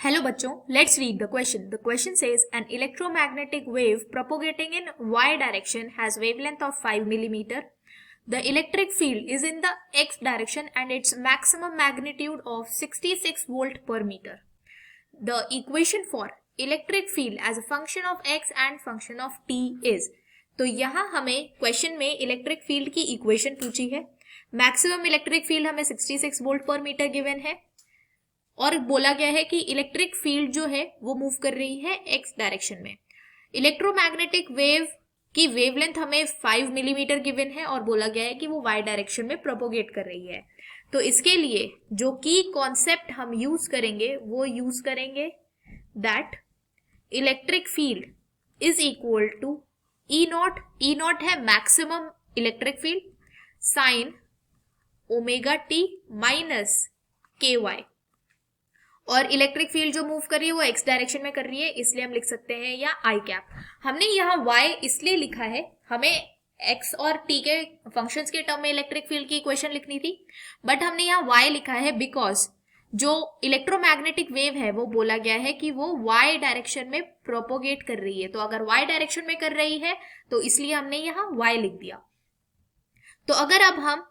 Hello बच्चों, let's read the question. The question says an electromagnetic wave propagating in y direction has wavelength of 5 millimeter. The electric field is in the x direction and its maximum magnitude of 66 volt per meter. The equation for electric field as a function of x and function of t is. तो यहाँ हमें question में electric field की equation पूछी है. Maximum electric field हमें 66 volt पर metre given है और बोला गया है कि इलेक्ट्रिक फील्ड जो है वो मूव कर रही है एक्स डायरेक्शन में. इलेक्ट्रोमैग्नेटिक वेव की वेवलेंथ हमें 5 मिलीमीटर गिवन है और बोला गया है कि वो वाई डायरेक्शन में प्रोपोगेट कर रही है. तो इसके लिए जो की कॉन्सेप्ट हम यूज करेंगे वो यूज करेंगे that electric field is equal to E naught. E naught है maximum electric field sine omega T minus K Y. और इलेक्ट्रिक फील्ड जो मूव कर रही है वो एक्स डायरेक्शन में कर रही है, इसलिए हम लिख सकते हैं या आई कैप. हमने यहाँ y इसलिए लिखा है, हमें x और t के फंक्शंस के टर्म में इलेक्ट्रिक फील्ड की इक्वेशन लिखनी थी, बट हमने यहाँ y लिखा है बिकॉज जो इलेक्ट्रोमैग्नेटिक वेव है वो बोला गया है कि वो y डायरेक्शन में प्रोपोगेट कर रही है. तो अगर y डायरेक्शन में कर रही है तो इसलिए हमने यहाँ y लिख दिया. तो अगर अब हम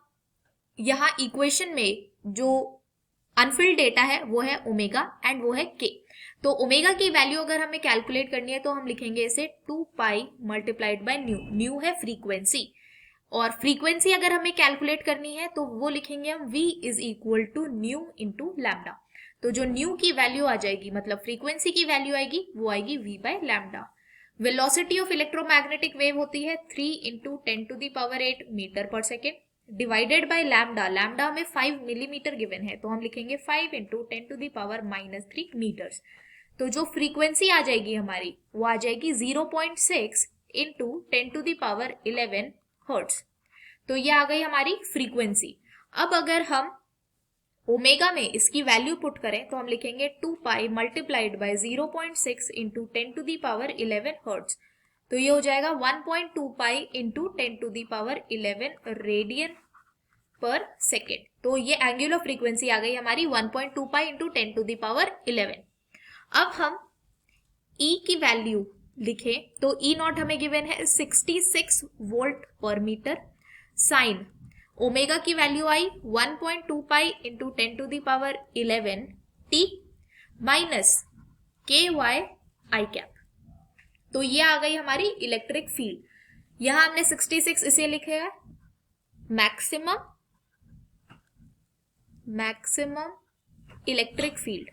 यहाँ इक्वेशन में जो अनफिल्ड डेटा है वो है ओमेगा एंड वो है के. तो ओमेगा की वैल्यू अगर हमें कैलकुलेट करनी है तो हम लिखेंगे इसे 2 pi multiplied by new. New है फ्रीक्वेंसी, और फ्रीक्वेंसी अगर हमें कैलकुलेट करनी है तो वो लिखेंगे हम v is equal to nu into lambda. तो जो न्यू की वैल्यू आ जाएगी मतलब फ्रीक्वेंसी की वैल्यू आएगी वो आएगी v by lambda. Velocity of electromagnetic wave होती है 3 इंटू 10⁸ मीटर पर second divided by lambda. Lambda में 5 मिलीमीटर गिवन है तो हम लिखेंगे 5 इंटू 10⁻³ मीटर्स. तो जो फ्रीक्वेंसी आ जाएगी हमारी वो आ जाएगी 0.6 इंटू 10⁻11 हर्ट्ज. तो ये आ गई हमारी फ्रीक्वेंसी. अब अगर हम ओमेगा में इसकी वैल्यू पुट करें तो हम लिखेंगे 2 pi multiplied by 0.6 into 10⁻11 hertz. तो ये हो जाएगा 1.2 पाई इंटू 10⁻11 रेडियन पर सेकेंड. तो ये एंगुलर फ्रीक्वेंसी आ गई हमारी 1.2 पाई इंटू 10⁻11. अब हम E की वैल्यू लिखें तो E नॉट हमें गिवन है 66 वोल्ट पर मीटर साइन ओमेगा की वैल्यू आई 1.2 pi into 10⁻11 T minus K Y आई कैप. तो ये आ गई हमारी इलेक्ट्रिक फील्ड. यहां हमने 66 इसे लिखे है maximum electric field.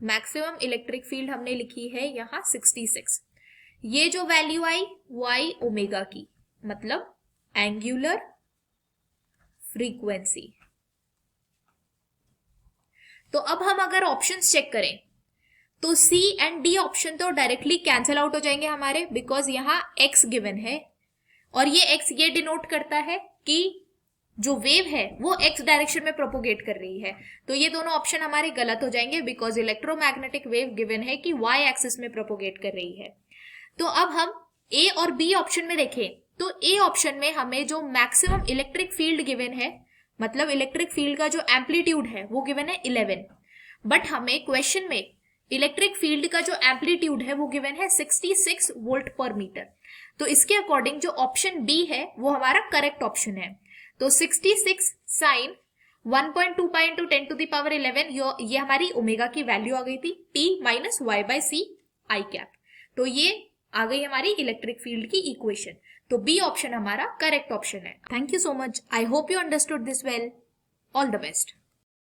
Maximum electric field हमने लिखी है यहां 66. ये जो वैल्यू आई वो आई ओमेगा की मतलब एंगुलर फ्रीक्वेंसी. तो अब हम अगर ऑप्शंस चेक करें तो C एंड D ऑप्शन तो डायरेक्टली कैंसिल आउट हो जाएंगे हमारे बिकॉज यहाँ x गिवन है और ये x ये डिनोट करता है कि जो वेव है वो x डायरेक्शन में प्रोपोगेट कर रही है. तो ये दोनों ऑप्शन हमारे गलत हो जाएंगे बिकॉज इलेक्ट्रोमैग्नेटिक वेव गिवन है कि y एक्सिस में प्रोपोगेट कर रही है. तो अब हम A और B ऑप्शन में देखें तो A ऑप्शन में हमें जो मैक्सिमम इलेक्ट्रिक फील्ड गिवन है मतलब इलेक्ट्रिक फील्ड का जो एम्पलीट्यूड है वो गिवन है 11, बट हमें क्वेश्चन में इलेक्ट्रिक फील्ड का जो एम्पलीट्यूड है वो गिवन है 66 वोल्ट पर मीटर. तो इसके अकॉर्डिंग जो ऑप्शन बी है वो हमारा करेक्ट ऑप्शन है. तो 66 साइन 1.2 पाई इंटू 10⁻11 ये हमारी ओमेगा की वैल्यू आ गई थी टी माइनस वाई बाय सी आई कैप. तो ये आ गई हमारी इलेक्ट्रिक फील्ड की इक्वेशन. तो बी ऑप्शन हमारा करेक्ट ऑप्शन है. Thank you so much. I hope you understood this well. All the best.